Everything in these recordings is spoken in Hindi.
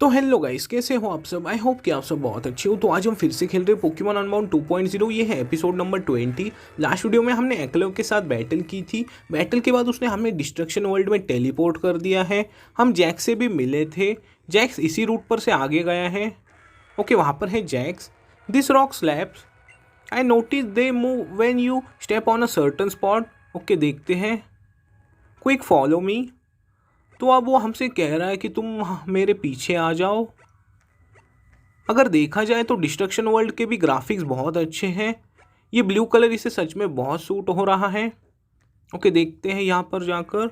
तो हेलो गाइस, कैसे हो आप सब। आई होप कि आप सब बहुत अच्छे हो। तो आज हम फिर से खेल रहे हैं पोकेमॉन अनबाउंड 2.0। ये है एपिसोड नंबर 20। लास्ट वीडियो में हमने एक्लो के साथ बैटल की थी। बैटल के बाद उसने हमें डिस्ट्रक्शन वर्ल्ड में टेलीपोर्ट कर दिया है। हम जैक्स से भी मिले थे। जैक्स इसी रूट पर से आगे गया है। ओके, वहाँ पर है Jax. This rock slabs, I notice they move when you step on a certain spot. Okay, देखते हैं। Quick follow me. तो अब वो हमसे कह रहा है कि तुम मेरे पीछे आ जाओ। अगर देखा जाए तो डिस्ट्रक्शन वर्ल्ड के भी ग्राफिक्स बहुत अच्छे हैं। ये ब्लू कलर इसे सच में बहुत सूट हो रहा है। ओके, देखते हैं यहाँ पर जाकर।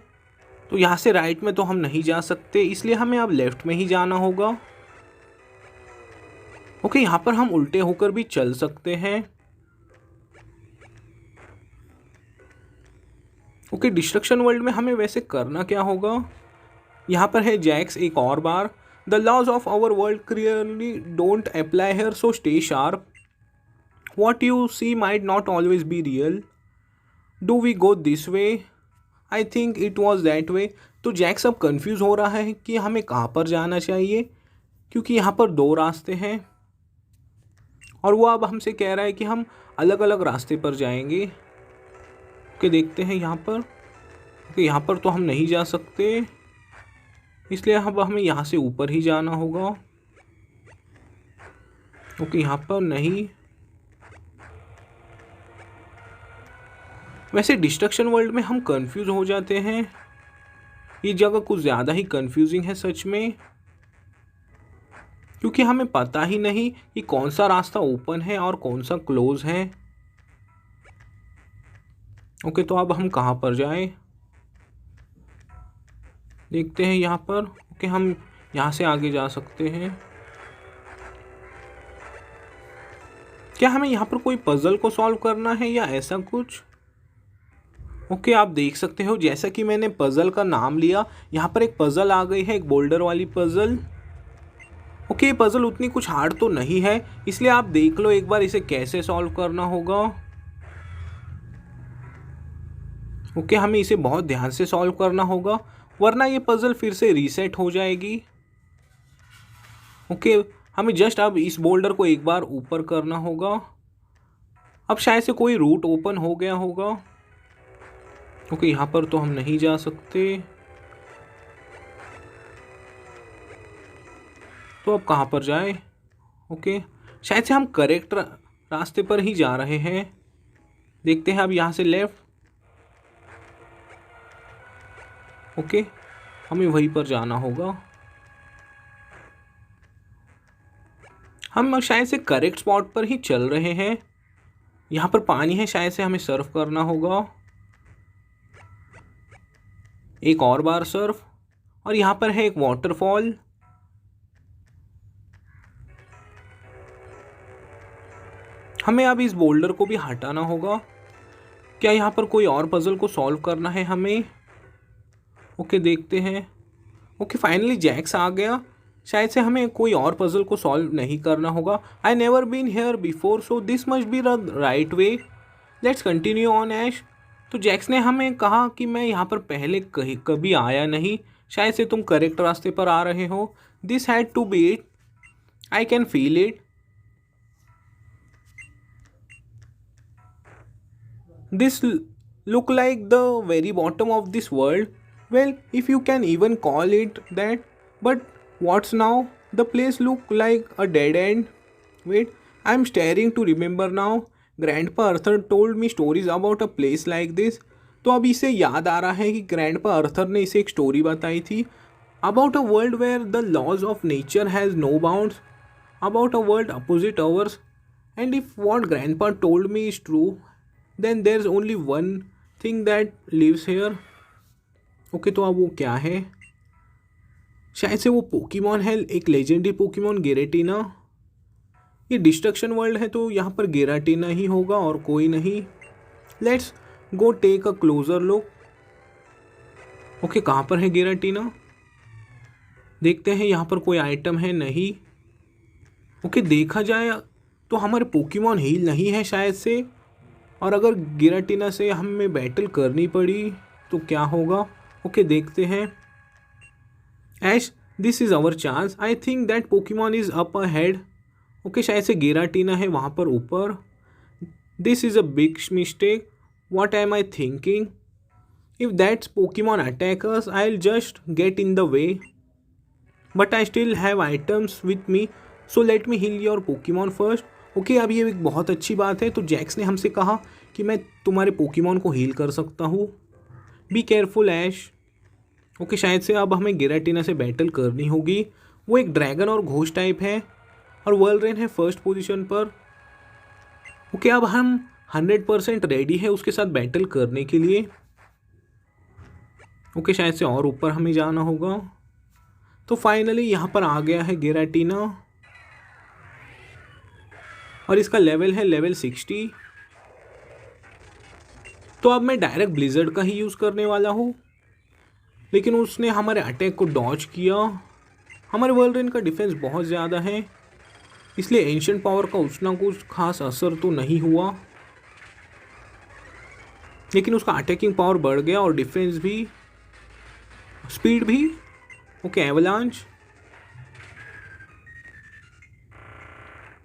तो यहाँ से राइट में तो हम नहीं जा सकते, इसलिए हमें अब लेफ्ट में ही जाना होगा। ओके, यहाँ पर हम उल्टे होकर भी चल सकते हैं। ओके, डिस्ट्रक्शन वर्ल्ड में हमें वैसे करना क्या होगा। यहाँ पर है जैक्स एक और बार। The laws of our world clearly don't apply here, so stay sharp. What you see might not always be real. Do we go this way? I think it was that way. तो जैक्स अब कंफ्यूज हो रहा है कि हमें कहाँ पर जाना चाहिए, क्योंकि यहाँ पर दो रास्ते हैं और वो अब हमसे कह रहा है कि हम अलग अलग रास्ते पर जाएंगे। ओके, देखते हैं यहाँ पर। ओके, यहाँ पर तो हम नहीं जा सकते, इसलिए अब हमें यहाँ से ऊपर ही जाना होगा। ओके, यहाँ पर नहीं। वैसे डिस्ट्रक्शन वर्ल्ड में हम कंफ्यूज हो जाते हैं। ये जगह कुछ ज़्यादा ही कंफ्यूजिंग है सच में, क्योंकि हमें पता ही नहीं कि कौन सा रास्ता ओपन है और कौन सा क्लोज है। ओके, तो अब हम कहाँ पर जाएं, देखते हैं यहाँ पर। ओके, हम यहाँ से आगे जा सकते हैं। क्या हमें यहाँ पर कोई पजल को सॉल्व करना है या ऐसा कुछ। ओके, आप देख सकते हो जैसा कि मैंने पजल का नाम लिया, यहाँ पर एक पजल आ गई है, एक बोल्डर वाली पजल। ओके, ये पजल उतनी कुछ हार्ड तो नहीं है, इसलिए आप देख लो एक बार इसे कैसे सॉल्व करना होगा। ओके, हमें इसे बहुत ध्यान से सॉल्व करना होगा, वरना ये पजल फिर से रीसेट हो जाएगी। ओके, हमें जस्ट अब इस बोल्डर को एक बार ऊपर करना होगा। अब शायद से कोई रूट ओपन हो गया होगा। ओके, यहाँ पर तो हम नहीं जा सकते, तो अब कहाँ पर जाए। ओके, शायद से हम करेक्ट रास्ते पर ही जा रहे हैं। देखते हैं अब यहाँ से लेफ्ट। ओके, हमें वहीं पर जाना होगा। हम शायद से करेक्ट स्पॉट पर ही चल रहे हैं। यहाँ पर पानी है, शायद से हमें सर्फ करना होगा। एक और बार सर्फ, और यहाँ पर है एक वाटरफॉल। हमें अब इस बोल्डर को भी हटाना होगा। क्या यहाँ पर कोई और पजल को सॉल्व करना है हमें। ओके, देखते हैं। ओके, फाइनली जैक्स आ गया। शायद से हमें कोई और पजल को सॉल्व नहीं करना होगा। I never been here before, so this must be the right way. Let's continue on Ash. तो जैक्स ने हमें कहा कि मैं यहाँ पर पहले कहीं कभी आया नहीं, शायद से तुम करेक्ट रास्ते पर आ रहे हो। This had to be it, I can feel it. This look like the very bottom of this world. Well, if you can even call it that. But what's now? The place look like a dead end. Wait, I'm staring to remember now. Grandpa Arthur told me stories about a place like this. तो अब इसे याद आ रहा है कि ग्रैंडपा अर्थर ने इसे एक स्टोरी बताई थी about a world where the laws of nature has no bounds, about a world opposite ours, and if what grandpa told me is true, then there's only one thing that lives here. Okay, तो अब वो क्या है। शायद से वो पोकेमॉन है, एक लेजेंडरी पोकेमॉन गेरेटिना। ये डिस्ट्रक्शन वर्ल्ड है तो यहाँ पर गेराटिना ही होगा और कोई नहीं। Let's go take a closer look. Okay, कहाँ पर है गेराटिना, देखते हैं। यहाँ पर कोई आइटम है नहीं। ओके, देखा जाए तो हमारे पोकेमॉन हील नहीं है शायद से, और अगर गिराटिना से हमें बैटल करनी पड़ी तो क्या होगा। ओके, देखते हैं। Ash, this is our chance. I think that Pokemon is up ahead. Okay, शायद से गिराटीना है वहाँ पर ऊपर। This is a big mistake. What am I thinking? If that Pokemon attack us, I'll just get in the way. But I still have items with me, so let me heal your Pokemon first. Okay, अब ये एक बहुत अच्छी बात है। तो जैक्स ने हमसे कहा कि मैं तुम्हारे पोकेमॉन को हील कर सकता हूँ। Be careful ash. ओके, शायद से अब हमें गिराटीना से बैटल करनी होगी। वो एक ड्रैगन और घोष टाइप है और वर्ल्डरेन है फर्स्ट पोजीशन पर। ओके, अब हम 100% रेडी है उसके साथ बैटल करने के लिए। ओके, शायद से और ऊपर हमें जाना होगा। तो फाइनली यहाँ पर आ गया है गिराटीना और इसका लेवल है लेवल 60। तो अब मैं डायरेक्ट ब्लिजर्ड का ही यूज़ करने वाला हूँ, लेकिन उसने हमारे अटैक को डॉज किया। हमारे वर्ल्डरेन का डिफेंस बहुत ज़्यादा है, इसलिए एंशिएंट पावर का उतना कुछ खास असर तो नहीं हुआ, लेकिन उसका अटैकिंग पावर बढ़ गया और डिफेंस भी, स्पीड भी। Okay, avalanche.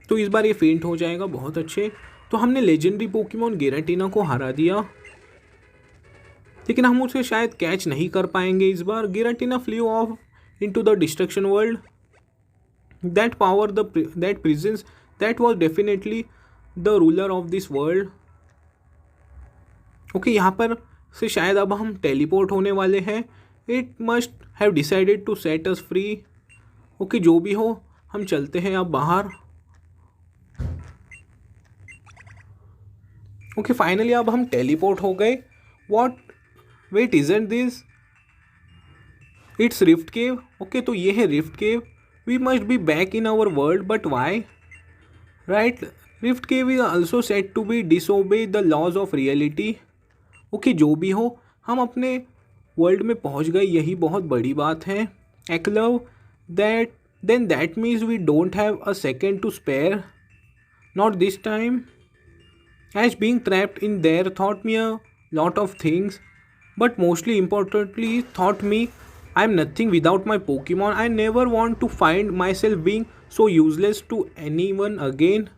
तो इस बार ये फेंट हो जाएगा। बहुत अच्छे। तो हमने लेजेंडरी पोकेमॉन गिराटीना को हरा दिया, लेकिन हम उसे शायद कैच नहीं कर पाएंगे इस बार। Giratina flew off into the destruction world. That power that presence that was definitely the ruler of this world. Okay, यहाँ पर से शायद अब हम टेलीपोर्ट होने वाले हैं। It must have decided to set us free. Okay, जो भी हो हम चलते हैं अब बाहर। ओके, फाइनली अब हम टेलीपोर्ट हो गए। What, wait, isn't this it's rift cave. Okay, तो ये है rift cave. We must be back in our world, but why? Right, rift cave is also set to be disobey the laws of reality. Okay, जो भी हो हम अपने वर्ल्ड में पहुंच गए, यही बहुत बड़ी बात है। Eklav, that then that means we don't have a second to spare, not this time. As being trapped in there taught me a lot of things, but mostly importantly taught me I am nothing without my Pokemon. I never want to find myself being so useless to anyone again.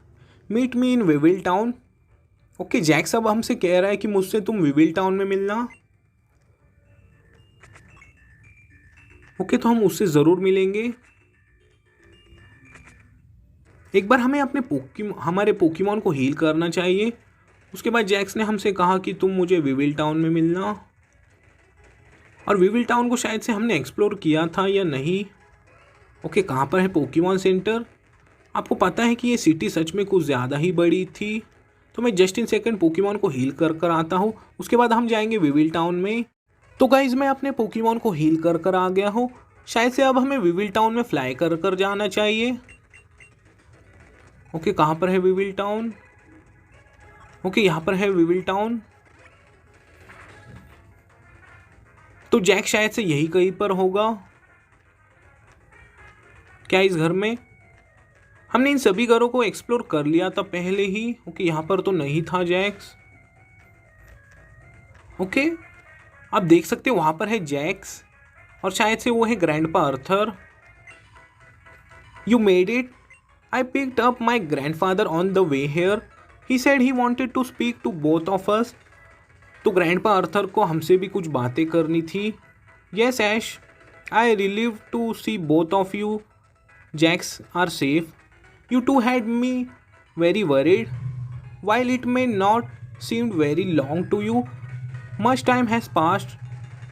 Meet me in Vivil town. Okay, Jax अब हमसे कह रहा है कि मुझसे तुम विविल टाउन में मिलना। ओके, तो हम उससे ज़रूर मिलेंगे। एक बार हमें अपने हमारे पोकेमॉन को हील करना चाहिए। उसके बाद जैक्स ने हमसे कहा कि तुम मुझे विविल टाउन में मिलना। और विविल टाउन को शायद से हमने एक्सप्लोर किया था या नहीं। ओके, कहाँ पर है पोकेमॉन सेंटर? आपको पता है कि ये सिटी सच में कुछ ज़्यादा ही बड़ी थी। तो मैं जस्ट इन सेकंड पोकेमॉन को हील कर आता हूँ, उसके बाद हम जाएंगे विविल टाउन में। तो गाइज, मैं अपने पोकेमॉन को हील कर आ गया हूँ। शायद से अब हमें विविल टाउन में फ्लाई कर जाना चाहिए। ओके, कहाँ पर है विविल टाउन? ओके, यहाँ पर है विविल टाउन। तो जैक शायद से यही कहीं पर होगा क्या, इस घर में? हमने इन सभी घरों को एक्सप्लोर कर लिया था पहले ही। ओके, यहाँ पर तो नहीं था जैक्स। ओके, आप देख सकते हो वहाँ पर है जैक्स और शायद से वो है grandpa Arthur. You made it. I picked up my grandfather on the way here. He said he wanted to speak to both of us. तो ग्रैंडपा अर्थर को हमसे भी कुछ बातें करनी थी। Yes Ash, I relieve to see both of you Jax are safe. You two had me very worried. While it may not seem very long to you, much time has passed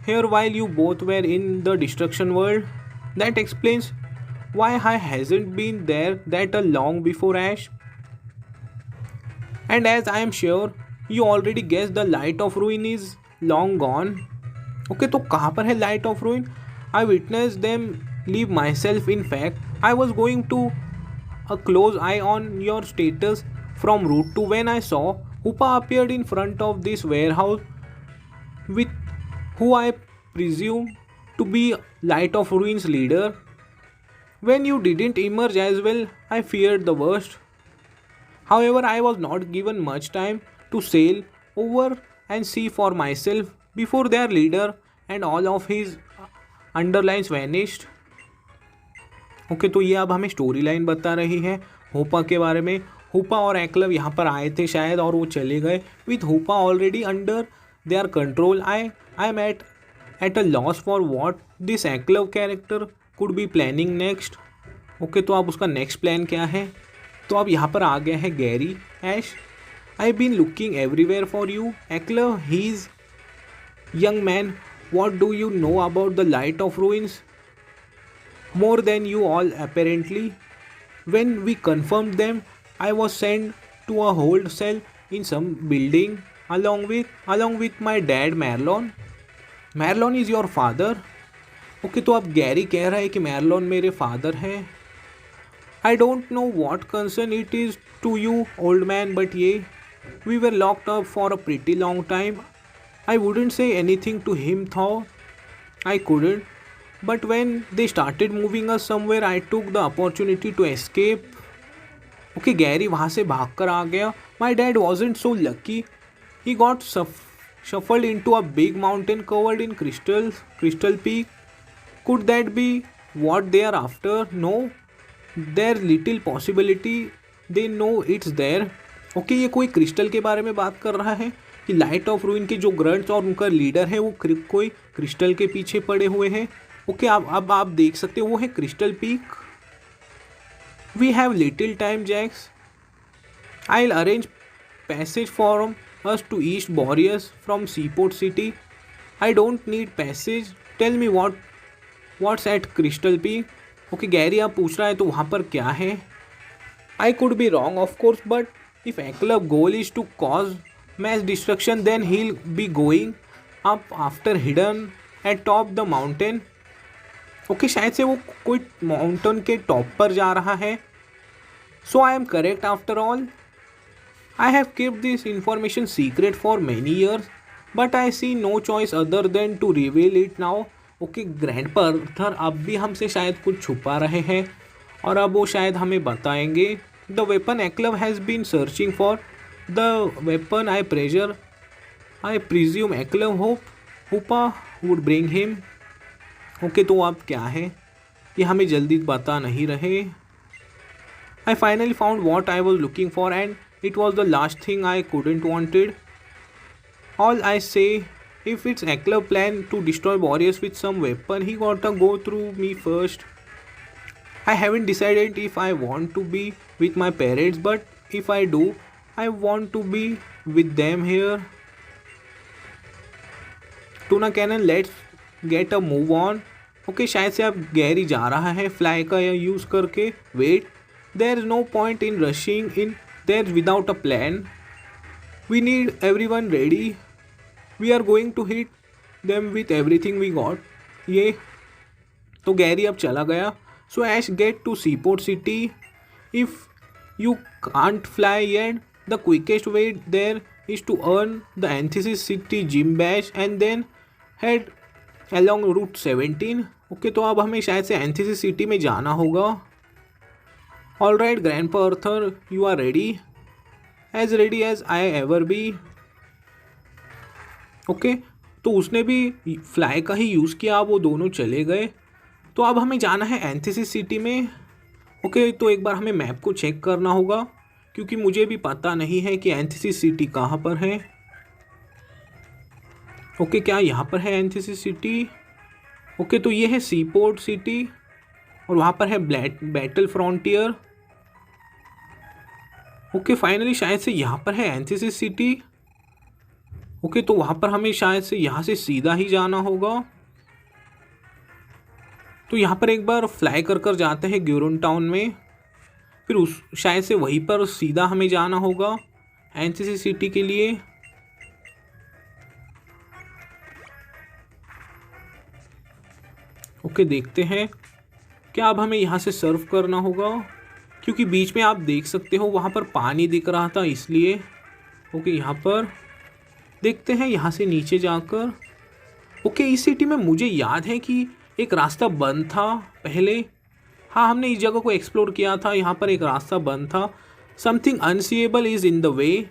here while you both were in the destruction world. That explains why I hasn't been there that long before Ash. And as I am sure you already guessed, the light of ruin is long gone. Okay, तो कहाँ पर है light of ruin? I witnessed them leave myself. In fact, I was going to a close eye on your status from Route 2 when I saw Hoopa appeared in front of this warehouse with who I presume to be Light of Ruins leader. When you didn't emerge as well, I feared the worst. However, I was not given much time to sail over and see for myself before their leader and all of his underlines vanished. Okay, तो ये अब हमें स्टोरी लाइन बता रही है होपा के बारे में। होपा और एक्लव यहाँ पर आए थे शायद और वो चले गए। With Hoopa already under their control, I am at a loss for what this Eklav character could be planning next. Okay, तो अब उसका नेक्स्ट प्लान क्या है। तो अब यहाँ पर आ गया है Gary. Ash, I been looking everywhere for you Eklav, he is young man, what do you know about the light of ruins? More than you all apparently. When we confirmed them, I was sent to a hold cell in some building along with my dad Marlon. Marlon is your father? Okay, तो अब गैरी कह रहा है कि मैरलॉन मेरे फादर हैं। I don't know what concern it is to you, old man, but yeah, we were locked up for a pretty long time. I wouldn't say anything to him though. I couldn't. But when they started moving us somewhere, I took the opportunity to escape. Okay, Gary वहाँ से भाग कर आ गया। My dad wasn't so lucky. He got shuffled into a big mountain covered in crystal peak. Could that be what they are after? No. There's little possibility they know it's there. Okay, ये कोई क्रिस्टल के बारे में बात कर रहा है कि लाइट ऑफ रूइन के जो ग्रंट्स और उनका लीडर है वो कोई क्रिस्टल के पीछे पड़े हुए हैं। ओके, अब आप देख सकते हो वो है Crystal Peak. We have little time Jax, I will arrange passage for us to East Boreas from Seaport City. I don't need passage, tell me what's at Crystal Peak. Okay, Gary आप पूछ रहा है तो वहाँ पर क्या है। I could be wrong of course, but if Eklav goal is to cause mass destruction then he will be going up after hidden at top the mountain. Okay, शायद से वो कोई माउंटेन के टॉप पर जा रहा है। So I am correct after all. I have kept this information secret for many years but I see no choice other than to reveal it now. Okay, grandpa Arthur अब भी हमसे शायद कुछ छुपा रहे हैं और अब वो शायद हमें बताएंगे। The weapon Eklav has been searching for, the weapon I presume Eklav Hoopa would bring him. Okay, तो अब क्या है ये हमें जल्दी बता नहीं रहे। I finally found what I was looking for and it was the last thing I couldn't wanted. All I say, if it's Eklov plan to destroy warriors with some weapon, he gotta go through me first. I haven't decided if I want to be with my parents, but if I do, I want to be with them here. Tuna Cannon, let's get a move on. Okay, शायद से अब गैरी जा रहा है फ्लाई का यूज़ करके। Wait, there is no point in rushing in there without a plan. We need everyone ready, we are going to hit them with everything we got. ये तो गैरी अब चला गया। So Ash, get to Seaport City. If you can't fly yet, the quickest way there is to earn the Anthisis city gym badge and then head along route 17। Okay, तो अब हमें शायद से एंथिसिस सिटी में जाना होगा। All right grandpa Arthur, you are ready as I ever be. Okay, तो उसने भी फ्लाई का ही यूज़ किया, वो दोनों चले गए। तो अब हमें जाना है एंथिसिस सिटी में। ओके, तो एक बार हमें मैप को चेक करना होगा क्योंकि मुझे भी पता नहीं है कि एंथिसिस सिटी कहाँ पर है। ओके, क्या यहाँ पर है एंथिसिस सिटी? ओके, तो ये है सीपोर्ट सिटी और वहाँ पर है बैटल फ्रंटियर। ओके, फाइनली शायद से यहाँ पर है एंथिसिस सिटी। ओके, तो वहाँ पर हमें शायद से यहाँ से सीधा ही जाना होगा। तो यहाँ पर एक बार फ्लाई कर जाते हैं ग्यूरन टाउन में, फिर उस शायद से वहीं पर सीधा हमें जाना होगा एनसीसी सिटी के लिए। ओके, देखते हैं क्या अब हमें यहाँ से सर्व करना होगा, क्योंकि बीच में आप देख सकते हो वहाँ पर पानी दिख रहा था इसलिए। ओके, यहाँ पर देखते हैं यहाँ से नीचे जाकर। ओके, इस सिटी में मुझे याद है कि एक रास्ता बंद था पहले। हाँ, हमने इस जगह को एक्सप्लोर किया था, यहाँ पर एक रास्ता बंद था। Something unseeable is in the way.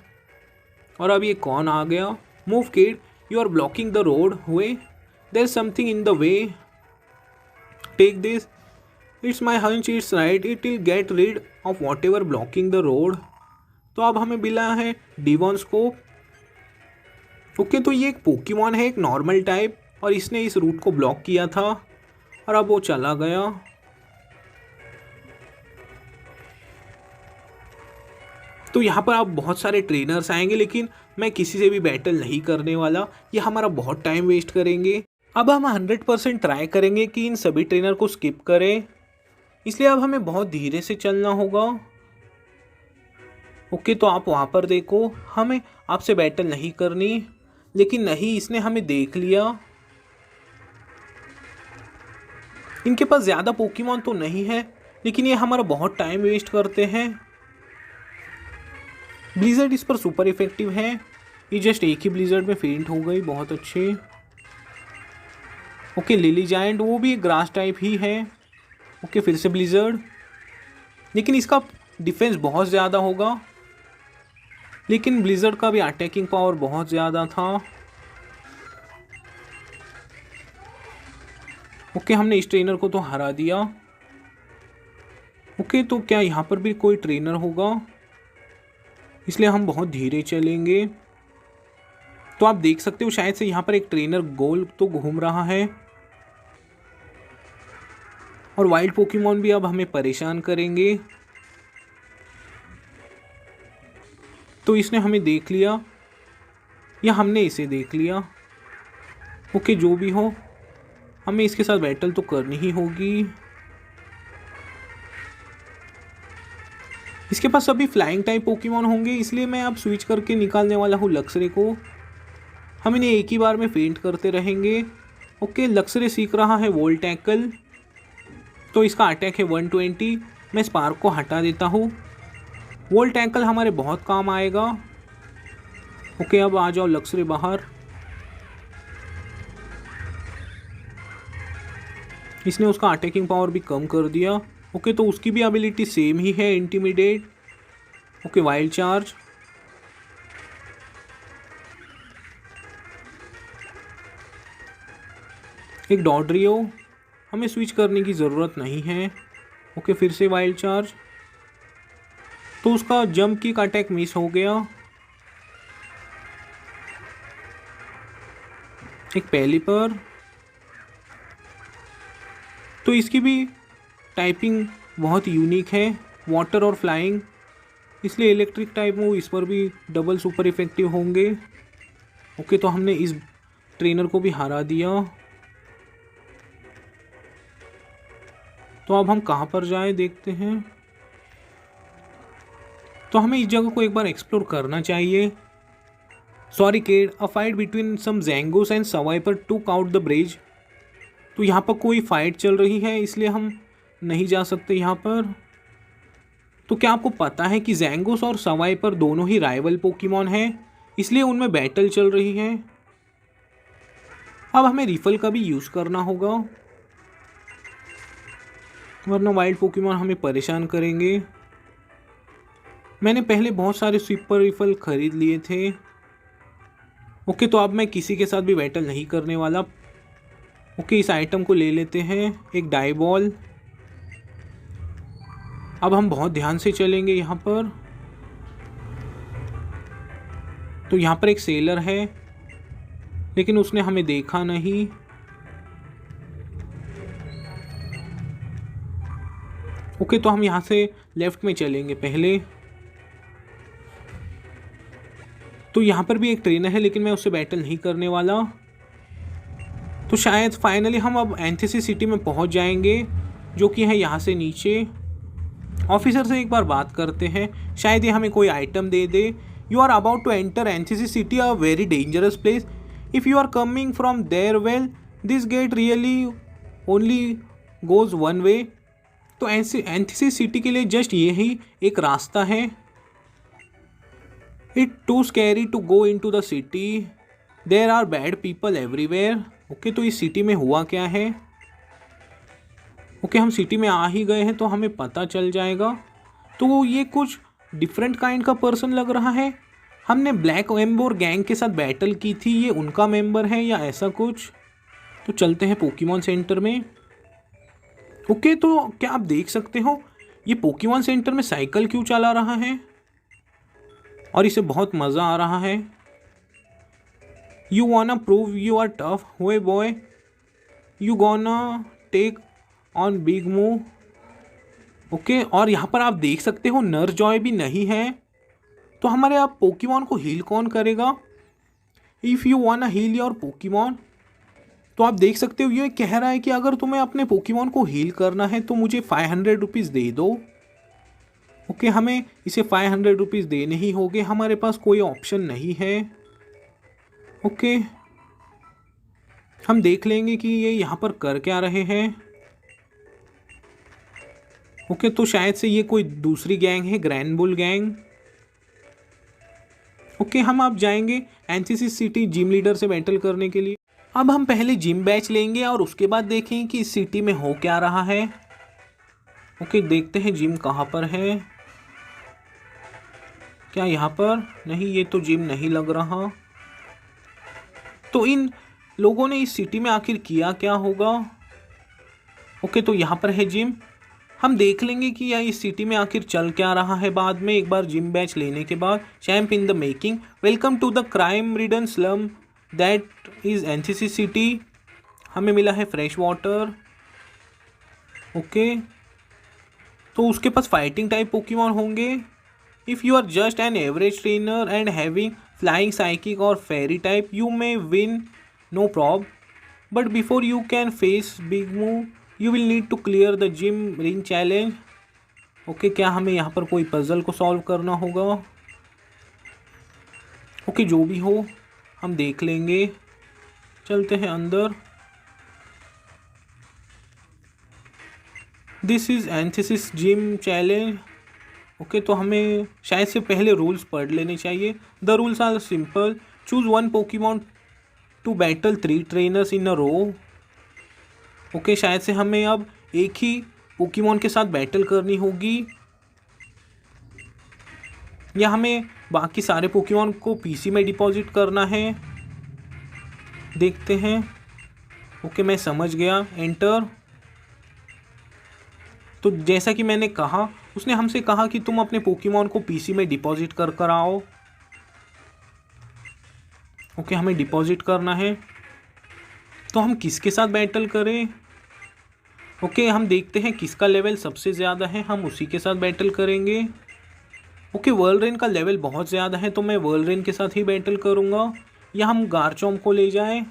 और अब ये कौन आ गया? Move kid, you are blocking the road way, there is something in the way, take this. It's my hunch it's right it will get rid of whatever blocking the road. तो अब हमें मिला है डिवॉन स्कोप। ओके, तो ये एक पोकेमॉन है, एक नॉर्मल टाइप, और इसने इस रूट को ब्लॉक किया था और अब वो चला गया। तो यहाँ पर अब बहुत सारे ट्रेनर्स आएंगे, लेकिन मैं किसी से भी बैटल नहीं करने वाला, ये हमारा बहुत टाइम वेस्ट करेंगे। अब हम 100% ट्राई करेंगे कि इन सभी ट्रेनर को स्किप करें, इसलिए अब हमें बहुत धीरे से चलना होगा। ओके, तो आप वहाँ पर देखो, हमें आपसे बैटल नहीं करनी, लेकिन नहीं, इसने हमें देख लिया। इनके पास ज़्यादा पोकेमॉन तो नहीं है, लेकिन ये हमारा बहुत टाइम वेस्ट करते हैं। ब्लिज़र्ड इस पर सुपर इफेक्टिव है, ये जस्ट एक ही ब्लिज़र्ड में फेंट हो गई, बहुत अच्छे। ओके, लिली जायंट, वो भी ग्रास टाइप ही है। ओके, फिर से ब्लिज़र्ड, लेकिन इसका डिफेंस बहुत ज़्यादा होगा, लेकिन ब्लिज़र्ड का भी अटैकिंग पावर बहुत ज़्यादा था। ओके, हमने इस ट्रेनर को तो हरा दिया। ओके, तो क्या यहाँ पर भी कोई ट्रेनर होगा, इसलिए हम बहुत धीरे चलेंगे। तो आप देख सकते हो शायद से यहाँ पर एक ट्रेनर गोल तो घूम रहा है, और वाइल्ड पोकेमॉन भी अब हमें परेशान करेंगे। तो इसने हमें देख लिया या हमने इसे देख लिया। ओके, जो भी हो, हमें इसके साथ बैटल तो करनी ही होगी। इसके पास सभी फ्लाइंग टाइप पोकेमॉन होंगे, इसलिए मैं अब स्विच करके निकालने वाला हूँ लक्सरे को। हम इन्हें एक ही बार में फेंट करते रहेंगे। ओके, लक्सरे सीख रहा है वोल्ट टैकल, तो इसका अटैक है 120। मैं स्पार्क को हटा देता हूँ। वोल्ट टैकल हमारे बहुत काम आएगा। ओके, अब आ जाओ लक्सरे बाहर। इसने उसका अटैकिंग पावर भी कम कर दिया। ओके, तो उसकी भी एबिलिटी सेम ही है, इंटिमिडेट। Okay, wild charge. एक डॉड्रियो, हमें स्विच करने की ज़रूरत नहीं है। ओके, फिर से वाइल्ड चार्ज, तो उसका जंप किक अटैक मिस हो गया। एक पहली पर, तो इसकी भी टाइपिंग बहुत यूनिक है, वाटर और फ्लाइंग, इसलिए इलेक्ट्रिक टाइप मूव इस पर भी डबल सुपर इफेक्टिव होंगे। ओके, तो हमने इस ट्रेनर को भी हरा दिया। तो अब हम कहाँ पर जाए देखते हैं। तो हमें इस जगह को एक बार एक्सप्लोर करना चाहिए। Sorry kid, a fight between some Zangoose and Seviper took out the bridge. तो यहाँ पर कोई फाइट चल रही है, इसलिए हम नहीं जा सकते यहाँ पर। तो क्या आपको पता है कि ज़ैंगोस और सवाइपर दोनों ही राइवल पोकेमॉन हैं, इसलिए उनमें बैटल चल रही है। अब हमें रिफल का भी यूज़ करना होगा, वरना वाइल्ड पोकेमॉन हमें परेशान करेंगे। मैंने पहले बहुत सारे सुपर रिफल खरीद लिए थे। ओके, तो अब मैं किसी के साथ भी बैटल नहीं करने वाला। ओके, इस आइटम को ले लेते हैं, एक डाई बॉल। अब हम बहुत ध्यान से चलेंगे यहाँ पर। तो यहाँ पर एक सेलर है, लेकिन उसने हमें देखा नहीं। ओके, तो हम यहाँ से लेफ्ट में चलेंगे पहले। तो यहाँ पर भी एक ट्रेनर है, लेकिन मैं उससे बैटल नहीं करने वाला। तो शायद फाइनली हम अब एंथेसिस सिटी में पहुँच जाएंगे, जो कि है यहाँ से नीचे। ऑफिसर से एक बार बात करते हैं, शायद ये हमें कोई आइटम दे दे। You are about to enter Anthesis city, a very dangerous place. If you are coming from there, well this gate really only goes one way. तो एंथेसिस सिटी के लिए जस्ट ये ही एक रास्ता है। It too scary to go into the city, there are bad people everywhere. Okay, तो इस सिटी में हुआ क्या है। ओके, हम सिटी में आ ही गए हैं, तो हमें पता चल जाएगा। तो ये कुछ डिफरेंट काइंड का पर्सन लग रहा है। हमने ब्लैक एम्बोर गैंग के साथ बैटल की थी, ये उनका मेंबर है या ऐसा कुछ। तो चलते हैं पोकेमॉन सेंटर में। ओके, तो क्या आप देख सकते हो ये पोकेमॉन सेंटर में साइकिल क्यों चला रहा है और इसे बहुत मज़ा आ रहा है। You wanna prove you are tough huh boy, you gonna take on big move. Okay, और यहाँ पर आप देख सकते हो नर जॉय भी नहीं है, तो हमारे आप पोकेमॉन को हील कौन करेगा। If you wanna heal your Pokemon, तो आप देख सकते हो ये कह रहा है कि अगर तुम्हें अपने पोकेमॉन को हील करना है तो मुझे 500 रुपीज़ दे दो। ओके, हमें इसे 500 रुपीज़ देने ही होंगे, हमारे पास कोई ऑप्शन नहीं है। ओके, हम देख लेंगे कि ये यहाँ पर कर क्या रहे हैं। ओके, तो शायद से ये कोई दूसरी गैंग है, ग्रैंड बुल गैंग। ओके, हम अब जाएंगे एनसीसी सिटी जिम लीडर से बैटल करने के लिए। अब हम पहले जिम बैच लेंगे और उसके बाद देखें कि इस सिटी में हो क्या रहा है। ओके, देखते हैं जिम कहाँ पर है। क्या यहाँ पर नहीं, ये तो जिम नहीं लग रहा। तो इन लोगों ने इस सिटी में आखिर किया क्या होगा। ओके, तो यहाँ पर है जिम। हम देख लेंगे कि यह इस सिटी में आखिर चल क्या रहा है बाद में, एक बार जिम बैच लेने के बाद। Champ in the making, welcome to the crime ridden slum that is NCC city. हमें मिला है फ्रेश वाटर। ओके, तो उसके पास फाइटिंग टाइप पोकेमॉन होंगे। If you are just an average trainer and having flying psychic और fairy type, you may win no prob, but before you can face big move you will need to clear the gym ring challenge. Okay, क्या हमें यहाँ पर कोई पजल को सॉल्व करना होगा। ओके, जो भी हो हम देख लेंगे। चलते हैं अंदर। This is Anthisis gym challenge. Okay, तो हमें शायद से पहले रूल्स पढ़ लेने चाहिए। The rules are simple, choose one Pokemon to battle 3 trainers in a row. Okay, शायद से हमें अब एक ही पोकेमॉन के साथ बैटल करनी होगी, या हमें बाकी सारे पोकेमॉन को पीसी में डिपॉजिट करना है। देखते हैं। ओके, मैं समझ गया। एंटर। तो जैसा कि मैंने कहा, उसने हमसे कहा कि तुम अपने पोकेमॉन को पीसी में डिपॉजिट कर कर आओ। ओके, हमें डिपॉजिट करना है, तो हम किसके साथ बैटल करें। ओके, हम देखते हैं किसका लेवल सबसे ज़्यादा है, हम उसी के साथ बैटल करेंगे। ओके, वर्ल्डरेन का लेवल बहुत ज़्यादा है, तो मैं वर्ल्डरेन के साथ ही बैटल करूँगा, या हम गार्चॉम्प को ले जाएं।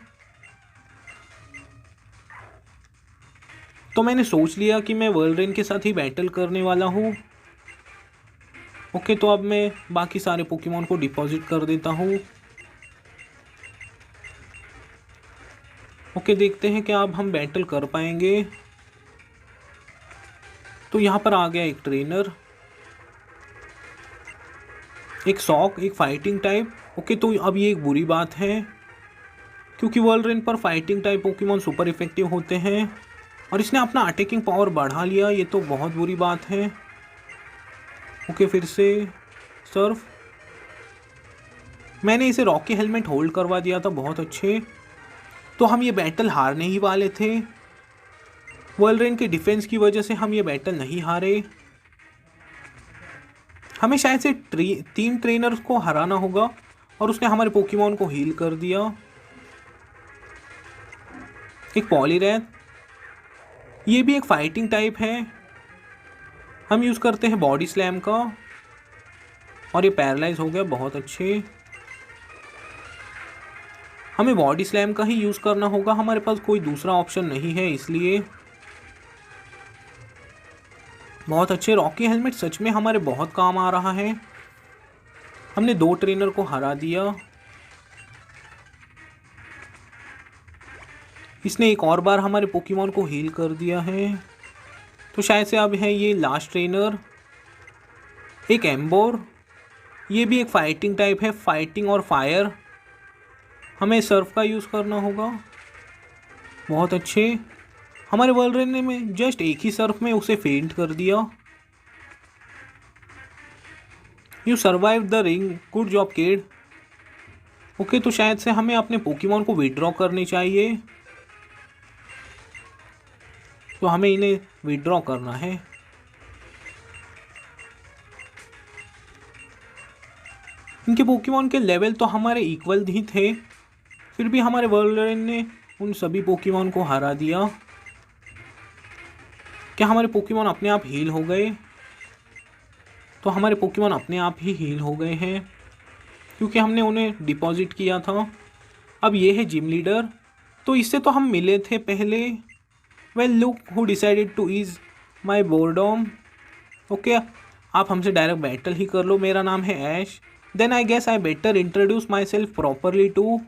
तो मैंने सोच लिया कि मैं वर्ल्डरेन के साथ ही बैटल करने वाला हूँ। ओके, तो अब मैं बाकी सारे पोकेमॉन को डिपॉजिट कर देता हूँ। ओके, देखते हैं क्या अब हम बैटल कर पाएंगे। तो यहाँ पर आ गया एक ट्रेनर, एक सॉक, एक फाइटिंग टाइप। ओके, तो अब ये एक बुरी बात है, क्योंकि वर्ल्डरेन पर fighting type Pokemon super effective होते हैं, और इसने अपना अटैकिंग पावर बढ़ा लिया। ये तो बहुत बुरी बात है। ओके, फिर से सर्फ। मैंने इसे रॉकी हेलमेट होल्ड करवा दिया था, बहुत अच्छे। तो हम ये बैटल हारने ही वाले थे। वर्ल्डरेन के डिफेंस की वजह से हम ये बैटल नहीं हारे। हमें शायद से 3 ट्रेनर्स को हराना होगा, और उसने हमारे पोकेमॉन को हील कर दिया। एक पॉलीरैथ, ये भी एक फाइटिंग टाइप है। हम यूज़ करते हैं बॉडी स्लैम का, और ये पैरालाइज हो गया, बहुत अच्छे। हमें बॉडी स्लैम का ही यूज़ करना होगा, हमारे पास कोई दूसरा ऑप्शन नहीं है, इसलिए बहुत अच्छे। रॉकी हेलमेट सच में हमारे बहुत काम आ रहा है। हमने 2 ट्रेनर को हरा दिया। इसने एक और बार हमारे पोकेमॉन को हील कर दिया है। तो शायद से अब है ये लास्ट ट्रेनर, एक एम्बोर। ये भी एक फाइटिंग टाइप है, फाइटिंग और फायर। हमें सर्फ का यूज़ करना होगा, बहुत अच्छे। हमारे वर्ल्डरेन ने जस्ट एक ही सर्फ में उसे फेंट कर दिया। You survive the ring, good job kid. Okay, तो शायद से हमें अपने पोकेमॉन को विड्रॉ करने चाहिए। तो हमें इन्हें विड्रॉ करना है। इनके पोकेमॉन के लेवल तो हमारे इक्वल ही थे, फिर भी हमारे वोल्वरिन ने उन सभी पोकेमॉन को हरा दिया। क्या हमारे पोकेमॉन अपने आप हील हो गए? तो हमारे पोकेमॉन अपने आप ही हील हो गए हैं क्योंकि हमने उन्हें डिपॉजिट किया था। अब ये है जिम लीडर, तो इससे तो हम मिले थे पहले। Well look who decided to ease my boredom. Okay, आप हमसे डायरेक्ट बैटल ही कर लो। मेरा नाम है Ash. Then I guess I better introduce myself properly too.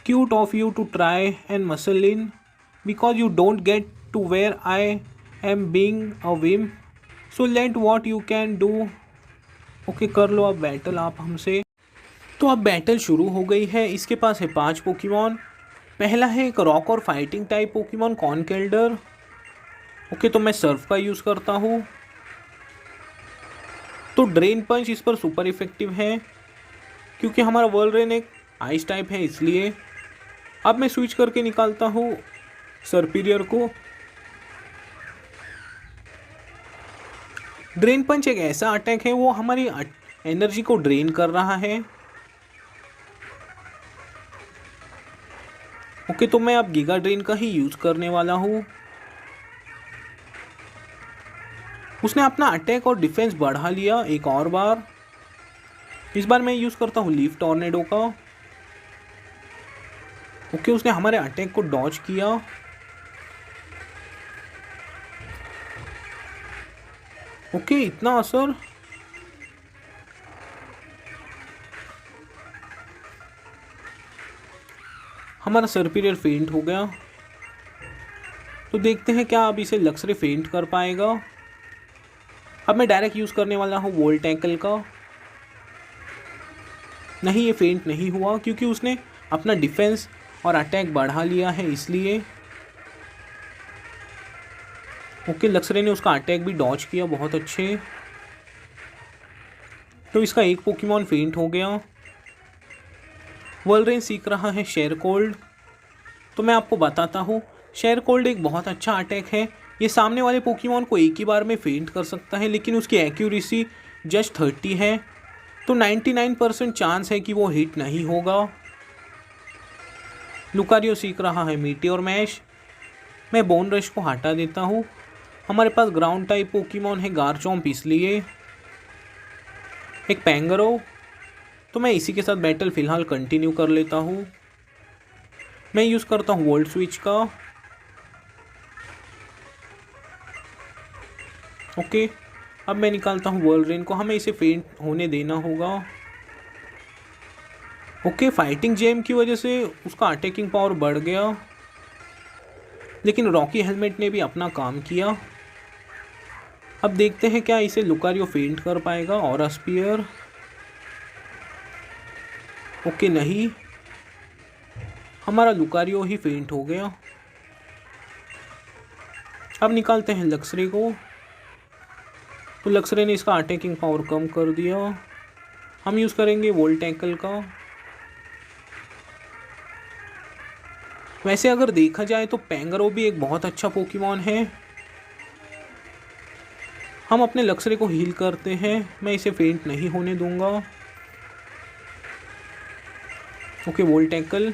Cute of you to try and muscle in because you don't get to where I am being a wimp. So let what you can do. Okay, कर लो अब बैटल आप हमसे। तो अब बैटल शुरू हो गई है। इसके पास है 5 पोकेमॉन। पहला है एक रॉक और फाइटिंग टाइप पोकेमॉन कॉनकेल्डर। ओके, तो मैं सर्फ का यूज़ करता हूँ। तो ड्रेन पंच इस पर सुपर इफेक्टिव है क्योंकि हमारा वोल्वरिन एक आइस टाइप है, इसलिए। अब मैं स्विच करके निकालता हूँ सर्पीरियर को। ड्रेन पंच एक ऐसा अटैक है वो हमारी एनर्जी को ड्रेन कर रहा है। ओके, तो मैं अब गीगा ड्रेन का ही यूज करने वाला हूँ। उसने अपना अटैक और डिफेंस बढ़ा लिया एक और बार। इस बार मैं यूज करता हूँ लीफ टॉर्नेडो का। ओके, उसने हमारे अटैक को डॉज किया। ओके, इतना असर। हमारा सर्पीरियर फेंट हो गया। तो देखते हैं क्या अब इसे लक्सरे फेंट कर पाएगा। अब मैं डायरेक्ट यूज करने वाला हूँ वोल्ट टैकल का। नहीं, ये फेंट नहीं हुआ क्योंकि उसने अपना डिफेंस और अटैक बढ़ा लिया है, इसलिए। ओके, लक्सरे ने उसका अटैक भी डॉज किया, बहुत अच्छे। तो इसका एक पोकेमॉन फेंट हो गया। वोल्वरिन सीख रहा है शेयर कोल्ड। तो मैं आपको बताता हूँ, शेयर कोल्ड एक बहुत अच्छा अटैक है। ये सामने वाले पोकेमॉन को एक ही बार में फेंट कर सकता है, लेकिन उसकी एक्यूरेसी जस्ट 30 है। तो 99% चांस है कि वो हिट नहीं होगा। लुकारियो सीख रहा है मीटियोर मैश। मैं बोन रश को हटा देता हूँ। हमारे पास ग्राउंड टाइप पोकेमॉन है गारचॉम्प, इसलिए। एक पैंगरो। तो मैं इसी के साथ बैटल फिलहाल कंटिन्यू कर लेता हूँ। मैं यूज़ करता हूँ वोल्ट स्विच का। ओके, अब मैं निकालता हूँ वोल्वरिन को। हमें इसे फेंट होने देना होगा। ओके, फाइटिंग जेम की वजह से उसका अटैकिंग पावर बढ़ गया, लेकिन रॉकी हेलमेट ने भी अपना काम किया। अब देखते हैं क्या इसे लुकारियो फेंट कर पाएगा। और स्पीयर। ओके, नहीं, हमारा लुकारियो ही फेंट हो गया। अब निकालते हैं लक्सरे को। तो लक्सरे ने इसका अटैकिंग पावर कम कर दिया। हम यूज़ करेंगे वोल्ट टैकल का। वैसे अगर देखा जाए तो पैंगरो भी एक बहुत अच्छा पोकेमॉन है। हम अपने लक्सरे को हील करते हैं। मैं इसे फेंट नहीं होने दूंगा। Okay, volt tackle.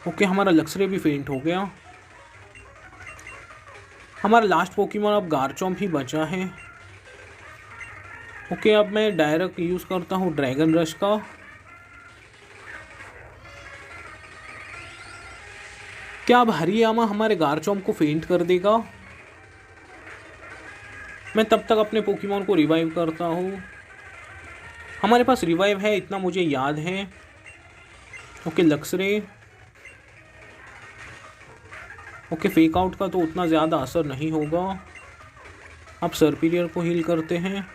ओके, हमारा लक्सरे भी फेंट हो गया। हमारा लास्ट पोकेमॉन अब गारचॉम्प ही बचा है। ओके, अब मैं डायरेक्ट यूज़ करता हूँ ड्रैगन रश का। क्या अब हरियामा हमारे गारचॉम्प को फेंट कर देगा? मैं तब तक अपने पोकेमॉन को रिवाइव करता हूँ। हमारे पास रिवाइव है, इतना मुझे याद है। ओके, लक्सरे। ओके, फेक आउट का तो उतना ज़्यादा असर नहीं होगा। अब सर्पीरियर को हील करते हैं।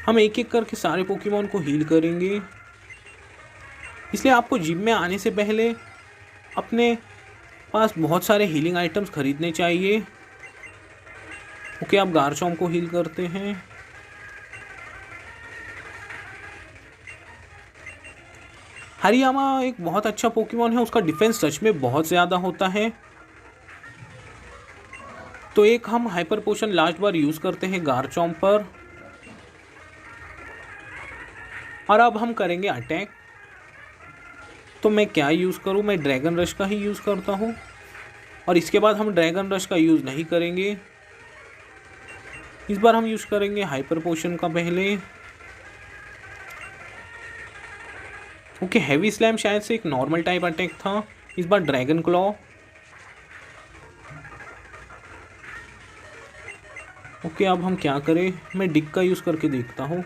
हम एक एक करके सारे पोकेमॉन को हील करेंगे, इसलिए आपको जिम में आने से पहले अपने पास बहुत सारे हीलिंग आइटम्स खरीदने चाहिए। ओके, अब गारचॉम्प को हील करते हैं। हरियामा एक बहुत अच्छा पोकेमॉन है, उसका डिफेंस सच में बहुत ज़्यादा होता है। तो एक हम हाइपर पोशन लास्ट बार यूज़ करते हैं गारचॉम्प पर, और अब हम करेंगे अटैक। तो मैं क्या यूज़ करूँ, मैं ड्रैगन रश का ही यूज़ करता हूँ, और इसके बाद हम ड्रैगन रश का यूज़ नहीं करेंगे। इस बार हम यूज़ करेंगे हाइपर पोशन का पहले। ओके, हैवी स्लैम शायद से एक नॉर्मल टाइप अटैक था। इस बार ड्रैगन क्लॉ। ओके, अब हम क्या करें, मैं डिग का यूज़ करके देखता हूँ।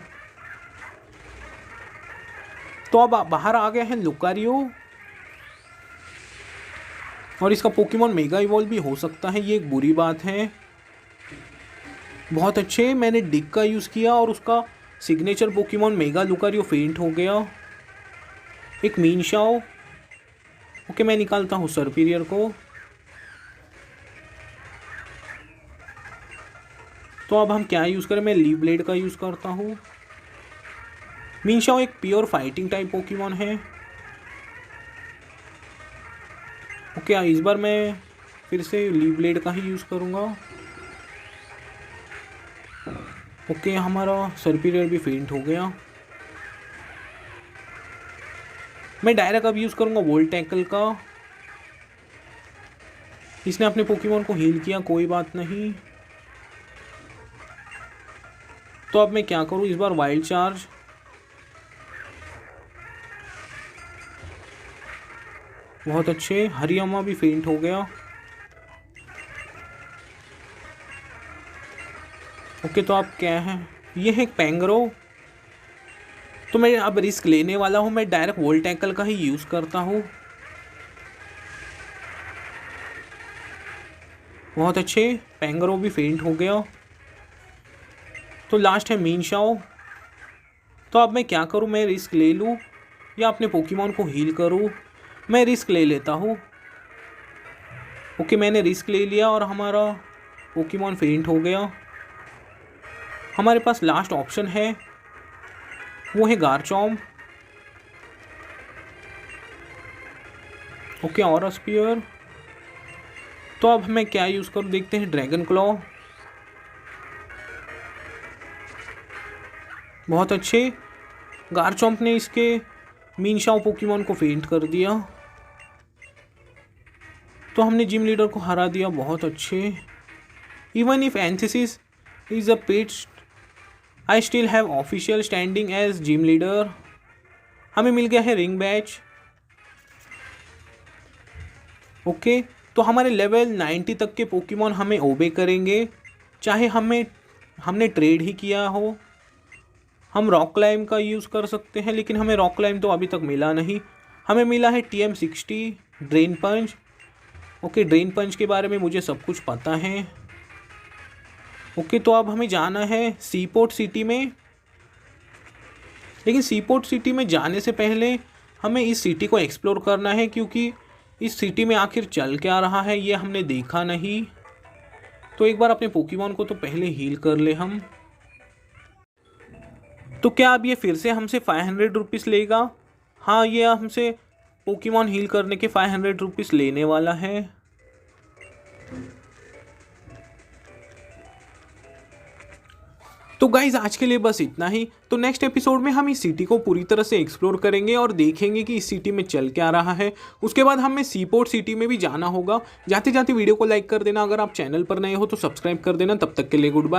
तो अब बाहर आ गया है लुकारियो, और इसका पोकेमॉन मेगा इवॉल्व भी हो सकता है, ये एक बुरी बात है। बहुत अच्छे, मैंने डिग का यूज़ किया और उसका सिग्नेचर पोकेमॉन मेगा लुकारियो फेंट हो गया। एक मीनशाओ। ओके, मैं निकालता हूँ सर्पीरियर को। तो अब हम क्या यूज़ करें, मैं लीव ब्लेड का यूज़ करता हूँ। मीनशाओ एक प्योर फाइटिंग टाइप पोकेमॉन है। ओके, इस बार मैं फिर से लीव ब्लेड का ही यूज़ करूँगा। ओके, हमारा सर्पीरियर भी फेंट हो गया। मैं डायरेक्ट अब यूज़ करूँगा वोल्ट टैकल का। इसने अपने पोकेमॉन को हील किया, कोई बात नहीं। तो अब मैं क्या करूँ, इस बार वाइल्ड चार्ज। बहुत अच्छे, हरियामा भी फेंट हो गया। ओके, तो आप क्या है, ये है एक पैंगरो। तो मैं अब रिस्क लेने वाला हूँ, मैं डायरेक्ट वोल्ट टैकल का ही यूज़ करता हूँ। बहुत अच्छे, पैंगरो भी फेंट हो गया। तो लास्ट है मीनशाओ। तो अब मैं क्या करूँ, मैं रिस्क ले लूँ या अपने पोकेमॉन को हील करूँ। मैं रिस्क ले लेता हूँ। ओके, मैंने रिस्क ले लिया और हमारा पोकेमॉन फेंट हो गया। हमारे पास लास्ट ऑप्शन है, वो है गारचॉम्प। Okay, aura spear. तो अब मैं क्या यूज़ करूँ, देखते हैं ड्रैगन क्लॉ। बहुत अच्छे, गारचॉम्प ने इसके मीनशाओ पोकेमॉन को फेंट कर दिया। तो हमने जिम लीडर को हरा दिया, बहुत अच्छे। Even if Anthisis is a pits, I still have official standing as gym leader. हमें मिल गया है रिंग बैच। ओके, तो हमारे लेवल 90 तक के पोकेमॉन हमें ओबे करेंगे, चाहे हमने ट्रेड ही किया हो। हम रॉक क्लाइम का यूज़ कर सकते हैं, लेकिन हमें रॉक क्लाइम तो अभी तक मिला नहीं। हमें मिला है TM60 ड्रेन पंच। ओके, ड्रेन पंच के बारे में मुझे सब कुछ पता है। ओके, तो अब हमें जाना है सीपोर्ट सिटी में, लेकिन सीपोर्ट सिटी में जाने से पहले हमें इस सिटी को एक्सप्लोर करना है, क्योंकि इस सिटी में आखिर चल क्या रहा है ये हमने देखा नहीं। तो एक बार अपने पोकेमॉन को तो पहले हील कर ले हम। तो क्या अब ये फिर से हमसे 500 रुपीज़ लेगा? हाँ, ये हमसे पोकेमॉन हील करने के 500 रुपीज़ लेने वाला है। तो गाइज, आज के लिए बस इतना ही। तो नेक्स्ट एपिसोड में हम इस सिटी को पूरी तरह से एक्सप्लोर करेंगे और देखेंगे कि इस सिटी में चल क्या रहा है। उसके बाद हमें सीपोर्ट सिटी में भी जाना होगा। जाते जाते वीडियो को लाइक कर देना, अगर आप चैनल पर नए हो तो सब्सक्राइब कर देना। तब तक के लिए गुड बाय।